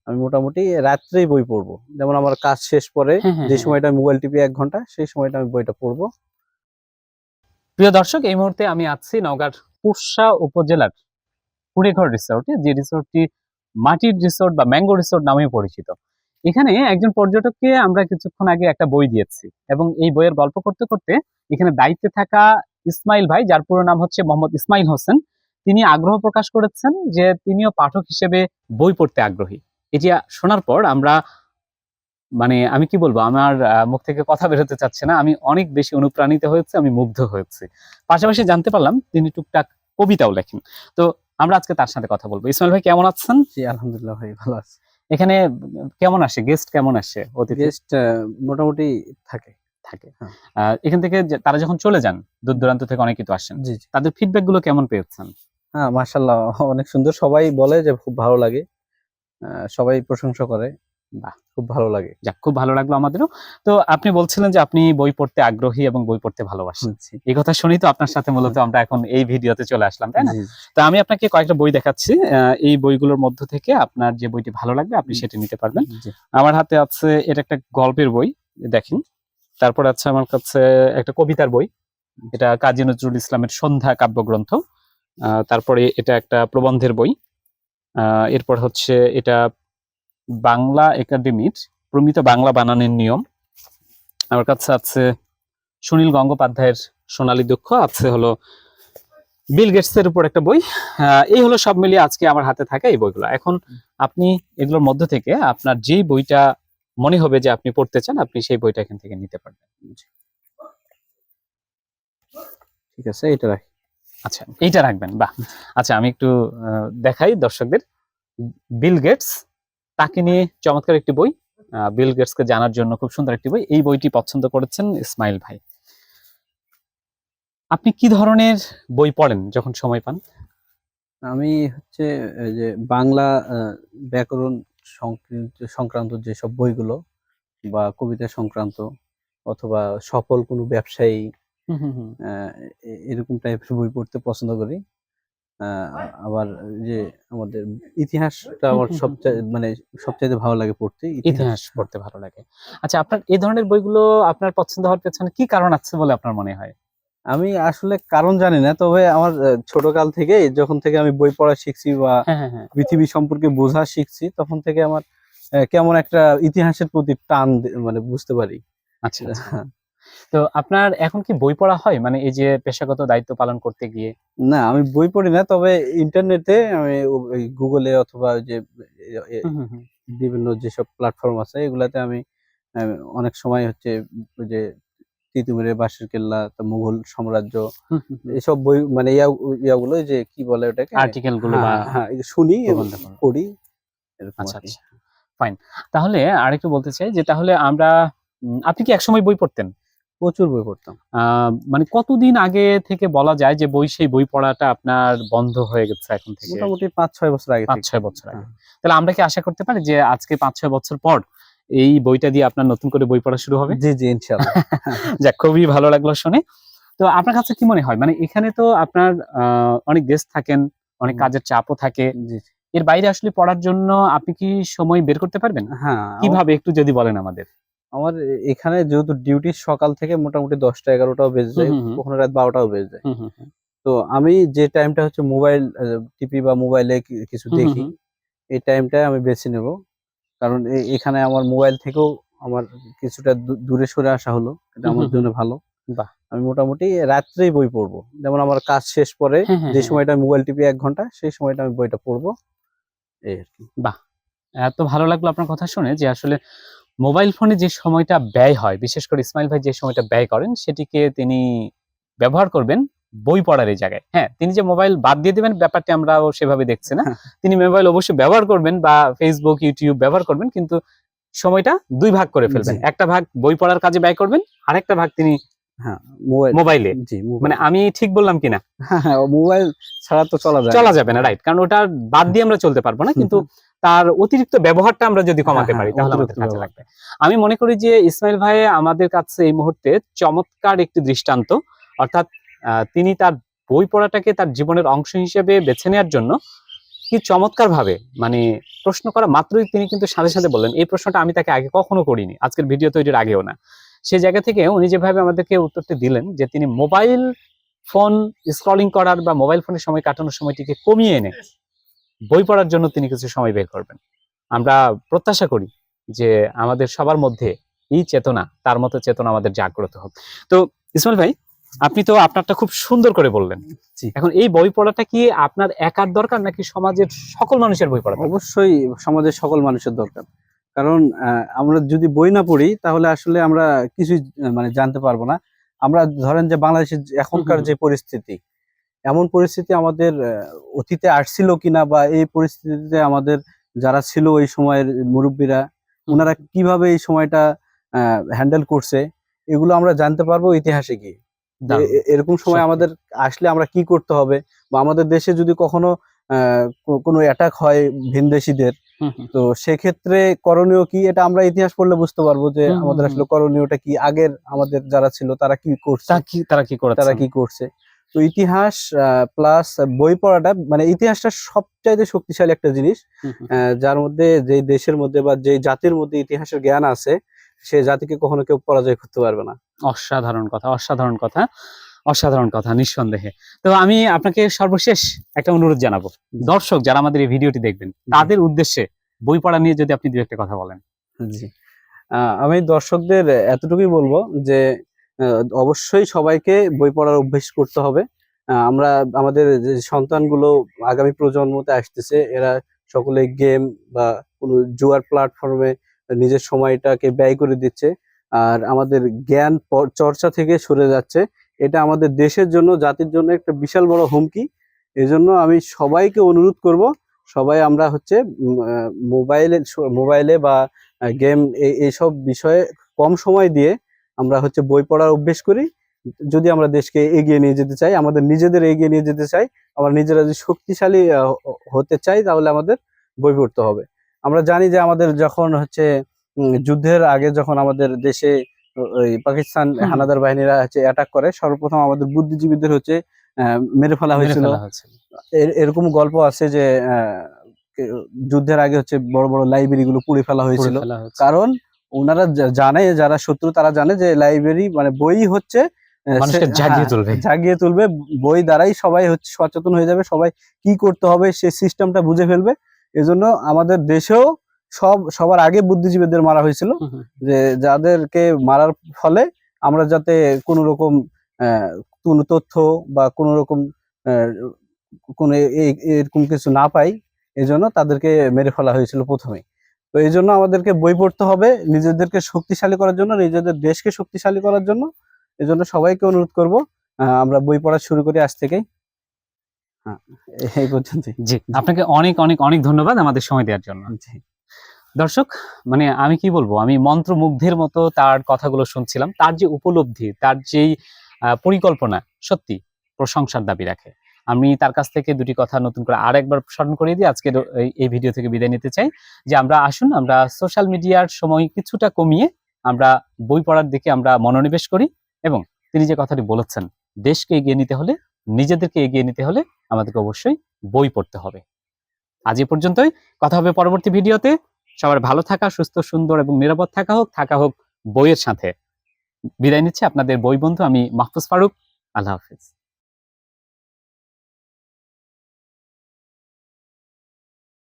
আমি মোটামুটি রাত্রেই বই পড়বো। যেমন আমার কাজ শেষ পরে যে সময়টা আমি মোবাইল টিপি 1 ঘন্টা, সেই সময়টা আমি বইটা পড়বো। প্রিয় দর্শক, এই মুহূর্তে আমি আছি নওগাঁর পুরশা উপজেলার কুড়েঘর রিসোর্টে, যে রিসোর্টটি মাটির রিসোর্ট বা ম্যাঙ্গো রিসোর্ট নামে পরিচিত। এখানে একজন পর্যটককে আমরা কিছুক্ষণ আগে একটা বই দিয়েছি, এবং এই বইয়ের গল্প করতে করতে এখানে দায়িত্বে থাকা ইসমাইল ভাই, যার পুরো নাম হচ্ছে মোহাম্মদ ইসমাইল হোসেন, তিনি আগ্রহ প্রকাশ করেছেন যে তিনিও পাঠক হিসেবে বই পড়তে আগ্রহী। এটি শোনার পর আমরা আমি কি বলবো, আমার মুখ থেকে কথা বেরোতে চাচ্ছে না, আমি অনেক বেশি অনুপ্রাণিত হয়েছে, আমি মুগ্ধ হয়েছি। পাশাপাশি জানতে পারলাম তিনি টুকটাক কবিতাও লেখেন। তো আমরা আজকে তার সাথে কথা বলবো। ইসমাইল ভাই, কেমন আছেন? জি, আলহামদুলিল্লাহ ভাই, ভালো আছি। এখানে কেমন আসে গেস্ট, কেমন আসে অতিথি? গেস্ট মোটামুটি থাকে। এখান থেকে তারা যখন চলে যান, দূর দূরান্ত থেকে অনেকেই তো আসেন, জি, তাদের ফিডব্যাক গুলো কেমন পেয়েছেন? হ্যাঁ, মাশাআল্লাহ, অনেক সুন্দর। সবাই বলে যে খুব ভালো লাগে, সবাই প্রশংসা করে। বাহ, খুব ভালো লাগে। যাক, খুব ভালো লাগলো আমাদেরও। তো আপনি বলছিলেন যে আপনি বই পড়তে আগ্রহী এবং বই পড়তে ভালোবাসেন। এই কথা শুনেই তো আপনার সাথে মূলত আমরা এখন এই ভিডিওতে চলে আসলাম, তাই না? তো আমি আপনাকে কয়েকটা বই দেখাচ্ছি। এই বইগুলোর মধ্য থেকে আপনার যে বইটি ভালো লাগবে আপনি সেটি নিতে পারবেন। আমার হাতে আছে এটা একটা গল্পের বই, দেখেন। তারপর আছে আমার কাছে একটা কবিতার বই, এটা কাজী নজরুল ইসলামের সন্ধ্যা কাব্যগ্রন্থ। তারপরে এটা একটা প্রবন্ধের বই। এরপর হচ্ছে এটা বাংলা একাডেমির প্রমিত বাংলা বানানের নিয়ম। আমার কাছে আছে সুনীল গঙ্গোপাধ্যায়ের সোনালী দুঃখ, আছে হলো বিল গেটসের উপর একটা বই। এই হলো সব মিলিয়ে আজকে আমার হাতে থাকা এই বইগুলো। এখন আপনি এগুলোর মধ্য থেকে আপনার যেই বইটা মনে হবে যে আপনি পড়তে চান, আপনি সেই বইটা এখান থেকে নিতে পারবেন। ঠিক আছে, এটা রাখি। আচ্ছা, এইটা রাখবেন, বাহ। আচ্ছা, আমি একটু দেখাই দর্শকদের। বিল গেটস, তাকে নিয়ে চমৎকার একটি বই। বিল গেটসকে জানার জন্য খুব সুন্দর একটি বই। এই বইটি পছন্দ করেছেন ইসমাইল ভাই। আপনি কি ধরনের বই পড়েন যখন সময় পান? আমি হচ্ছে এই যে বাংলা ব্যাকরণ সংক্রান্ত যেসব বইগুলো, বা কবিতা সংক্রান্ত, অথবা সফল কোনো ব্যবসায়ী, এরকম টাইপের বই পড়তে পছন্দ করি। আবার যে আমাদের ইতিহাসটা আমার সবচাইতে ভালো লাগে পড়তে। ইতিহাস পড়তে ভালো লাগে। আচ্ছা, আপনার এই ধরনের বইগুলো আপনার পছন্দ হওয়ার পেছনে কি কারণ আছে বলে আপনার মনে হয়? আমি আসলে কারণ জানি না, তবে আমার ছোটকাল থেকে, যখন থেকে আমি বই পড়া শিখছি বা পৃথিবী সম্পর্কে বোঝা শিখছি, তখন থেকে আমার কেমন একটা ইতিহাসের প্রতি টান বুঝতে পারি। আচ্ছা, তো আপনার এখন কি বই পড়া হয়, এই যে পেশাগত দায়িত্ব পালন করতে গিয়ে? না, আমি বই পড়ি না, তবে ইন্টারনেটে আমি গুগলে অথবা যে বিভিন্ন যেসব প্ল্যাটফর্ম আছে, এগুলাতে আমি অনেক সময় হচ্ছে যে তিতুমিরের বাঁশের কেল্লা, মুঘল সাম্রাজ্য, এসব বই ইয়াগুলো, যে কি বলে ওটাকে, আর্টিকেল গুলো শুনি এবং পড়ি। আচ্ছা, ফাইন। তাহলে আরেকটু বলতে চাই যে তাহলে আপনি কি একসময় বই পড়তেন? প্রচুর বই পড়তাম। কতদিন আগে থেকে বলা যায় যে সেই বই পড়াটা আপনার বন্ধ হয়ে গেছে এখন থেকে? মোটামুটি 5-6 বছর আগে। 5-6 বছর আগে। তাহলে আমরা কি আশা করতে পারি যে আজকে 5-6 বছর পর এই বইটা দিয়ে আপনার নতুন করে বই পড়া শুরু হবে? জি, জি, ইনশাআল্লাহ। যাক, খুবই ভালো লাগলো শুনে। তো আপনার কাছে কি মনে হয়, এখানে তো আপনার অনেক গেস্ট থাকেন, অনেক কাজের চাপও থাকে, এর বাইরে আসলে পড়ার জন্য আপনি কি সময় বের করতে পারবেন? হ্যাঁ। কিভাবে একটু যদি বলেন আমাদের। আমার এখানে যেহেতু ডিউটি সকাল থেকে মোটামুটি 10টা-11টাও বেজে যায়, কখনো রাত 12টাও বেজে যায়। তো আমি যে টাইমটা হচ্ছে মোবাইল টিপি বা মোবাইলে কিছু দেখি, এই টাইমটাই আমি বেছে নেব। কারণ এখানে আমার মোবাইল থেকেও আমার কিছুটা দূরে সরে আসা হলো, এটা আমার জন্য ভালো। আমি মোটামুটি রাত্রেই বই পড়বো। যেমন আমার কাজ শেষ পরে যে সময়টা মোবাইল টিপি 1 ঘন্টা, সেই সময়টা আমি বইটা পড়বো, এই আর কি। বাহ, এত ভালো লাগলো আপনার কথা শুনে যে আসলে মোবাইল ফোনে যে সময়টা ব্যয় হয়, বিশেষ করে ইসমাইল ভাই যে সময়টা ব্যয় করেন, সেটিকে তিনি ব্যবহার করবেন বই পড়ার এই জায়গায়। হ্যাঁ, তিনি যে মোবাইল বাদ দিয়ে দিবেন ব্যাপারটি আমরাও সেভাবে দেখছি না। তিনি মোবাইল অবশ্যই ব্যবহার করবেন বা ফেসবুক, ইউটিউব ব্যবহার করবেন, কিন্তু সময়টা 2 ভাগ করে ফেলবেন। একটা ভাগ বই পড়ার কাজে ব্যয় করবেন, আরেকটা ভাগ তিনি মোবাইলে। আমি ঠিক বললাম কিনা? হ্যাঁ, মোবাইল ছাড়া তো চলা যাবে না, রাইট। কারণ ওটা বাদ দিয়ে আমরা চলতে পারবো না, কিন্তু তার অতিরিক্ত ব্যবহারটা আমরা যদি কমাতে পারি তাহলে আমাদের কাজে লাগবে। আমি মনে করি যে ইসমাইল ভাই আমাদের কাছে এই মুহূর্তে চমৎকার একটি দৃষ্টান্ত। অর্থাৎ তিনি তার বই পড়াটাকে তার জীবনের অংশ হিসেবে বেছে নেওয়ার জন্য কি চমৎকার ভাবে মানে প্রশ্ন করা মাত্রই তিনি কিন্তু সাথে সাথে বললেন, এই প্রশ্নটা আমি তাকে আগে কখনো করিনি, আজকের ভিডিও তৈরির আগেও না। সেই জায়গা থেকে উনি যেভাবে আমাদেরকে উত্তরটি দিলেন যে তিনি মোবাইল ফোন স্ক্রলিং করার বা মোবাইল ফোনের সময় কাটানোর সময়টিকে কমিয়ে এনে বই পড়ার জন্য তিনি কিছু সময় বের করবেন। আমরা প্রত্যাশা করি যে আমাদের সবার মধ্যে এই চেতনা, তার মতো চেতনা আমাদের জাগ্রত হোক। তো ইসমাইল ভাই, আপনি তো আপনারটা খুব সুন্দর করে বললেন। এখন এই বই পড়াটা কি আপনার একার দরকার নাকি সমাজের সকল মানুষের বই পড়া? অবশ্যই সমাজের সকল মানুষের দরকার, কারণ আমরা যদি বই না পড়ি তাহলে আসলে আমরা কিছুই মানে জানতে পারবো না। আমরা ধরেন যে বাংলাদেশের এখনকার যে পরিস্থিতি, এমন পরিস্থিতি আমাদের অতীতে আসছিল কিনা, বা এই পরিস্থিতিতে আমাদের যারা ছিল ওই সময়ের মুরব্বীরা, ওনারা কিভাবে এই সময়টা হ্যান্ডেল করছে, এগুলো আমরা জানতে পারবো ইতিহাসে গিয়ে। এরকম সময় আমাদের আসলে আমরা কি করতে হবে, বা আমাদের দেশে যদি কখনো কোনো অ্যাটাক হয় ভিনদেশীদের, তো সেক্ষেত্রে করণীয় কি, এটা আমরা ইতিহাস পড়লে বুঝতে পারবো যে আমাদের আসলে করণীয়টা কি, আগের আমাদের যারা ছিল তারা কি করছে, তারা কি করছে। তো ইতিহাস প্লাস বই পড়াটা, মানে ইতিহাসটা সবচাইতে শক্তিশালী একটা জিনিস, যার মধ্যে যে দেশের মধ্যে বা যে জাতির মধ্যে ইতিহাসের জ্ঞান আছে, সে জাতিকে কখনো কেউ পরাজয় করতে পারবে না। অসাধারণ কথা, অসাধারণ কথা, অসাধারণ কথা, নিঃসন্দেহে। তো আমি আপনাকে সর্বশেষ একটা অনুরোধ জানাবো, দর্শক যারা আমাদের এই ভিডিওটি দেখবেন তাদের উদ্দেশ্যে বই পড়া নিয়ে যদি আপনি দু একটা কথা বলেন। জি, আমি দর্শকদের এতটুকুই বলবো যে অবশ্যই সবাইকে বই পড়ার অভ্যেস করতে হবে। আমরা আমাদের যে সন্তানগুলো আগামী প্রজন্মতে আসতেছে, এরা সকলে গেম বা কোনো জুয়ার প্ল্যাটফর্মে নিজের সময়টাকে ব্যয় করে দিচ্ছে, আর আমাদের জ্ঞান চর্চা থেকে সরে যাচ্ছে। এটা আমাদের দেশের জন্য, জাতির জন্য একটা বিশাল বড় হুমকি। এজন্য আমি সবাইকে অনুরোধ করব, সবাই আমরা হচ্ছে মোবাইলে বা গেম এইসব বিষয়ে কম সময় দিয়ে আমরা হচ্ছে বই পড়ার অভ্যেস করি। যদি আমরা দেশকে এগিয়ে নিয়ে যেতে চাই, আমাদের নিজেদের এগিয়ে নিয়ে যেতে চাই, আমরা নিজেরা যদি শক্তিশালী হতে চাই, তাহলে আমাদের বই পড়তে হবে। আমরা জানি যে আমাদের যখন হচ্ছে যুদ্ধের আগে যখন আমাদের দেশে ওই পাকিস্তান হানাদার বাহিনীরা হচ্ছে অ্যাটাক করে, সর্বপ্রথম আমাদের বুদ্ধিজীবীদের হচ্ছে মেরে ফেলা হয়েছিল। এরকম গল্প আছে যে যুদ্ধের আগে হচ্ছে বড় বড় লাইব্রেরি গুলো পুড়ে ফেলা হয়েছিল, কারণ ওনারা জানে, যারা শত্রু তারা জানে যে লাইব্রেরি মানে বই হচ্ছে জাগিয়ে তুলবে, বই দ্বারাই সবাই হচ্ছে সচেতন হয়ে যাবে, সবাই কি করতে হবে সে সিস্টেমটা বুঝে ফেলবে। এজন্য আমাদের দেশেও সবার আগে বুদ্ধিজীবীদের মারা হয়েছিল, যে যাদেরকে মারার ফলে আমরা যাতে কোনো রকম কোনো তথ্য বা কোনো রকম কোনো এরকম কিছু না পাই, এজন্য তাদেরকে মেরে ফেলা হয়েছিল প্রথমে। তো এই জন্য আমাদেরকে বই পড়তে হবে নিজেদেরকে শক্তিশালী করার জন্য, নিজেদের দেশকে শক্তিশালী করার জন্য। এজন্য সবাইকে অনুরোধ করব, আমরা বই পড়া শুরু করি আজ থেকেই। এই পর্যন্ত। জি, আপনাকে অনেক অনেক অনেক ধন্যবাদ আমাদের সময় দেওয়ার জন্য। দর্শক, মানে আমি কি বলবো, আমি মন্ত্রমুগ্ধের মতো তার কথাগুলো শুনছিলাম। তার যে উপলব্ধি, তার যেই পরিকল্পনা, সত্যি প্রশংসার দাবি রাখে। আমি তার কাছ থেকে দুটি কথা নতুন করে আরেকবার স্মরণ করিয়ে দিয়ে আজকে এই ভিডিও থেকে বিদায় নিতে চাই, যে আমরা আসুন আমরা সোশ্যাল মিডিয়ার সময় কিছুটা কমিয়ে আমরা বই পড়ার দিকে আমরা মনোনিবেশ করি, এবং তিনি যে কথাটি বলেছেন, দেশকে এগিয়ে নিতে হলে, নিজেদেরকে এগিয়ে নিতে হলে আমাদেরকে অবশ্যই বই পড়তে হবে। আজ এ পর্যন্তই, কথা হবে পরবর্তী ভিডিওতে। সবার ভালো থাকা, সুস্থ, সুন্দর এবং নিরাপদ থাকা হোক বইয়ের সাথে। বিদায় নিচ্ছে আপনাদের বই বন্ধু আমি মাহফুজ ফারুক। আল্লাহ হাফেজ।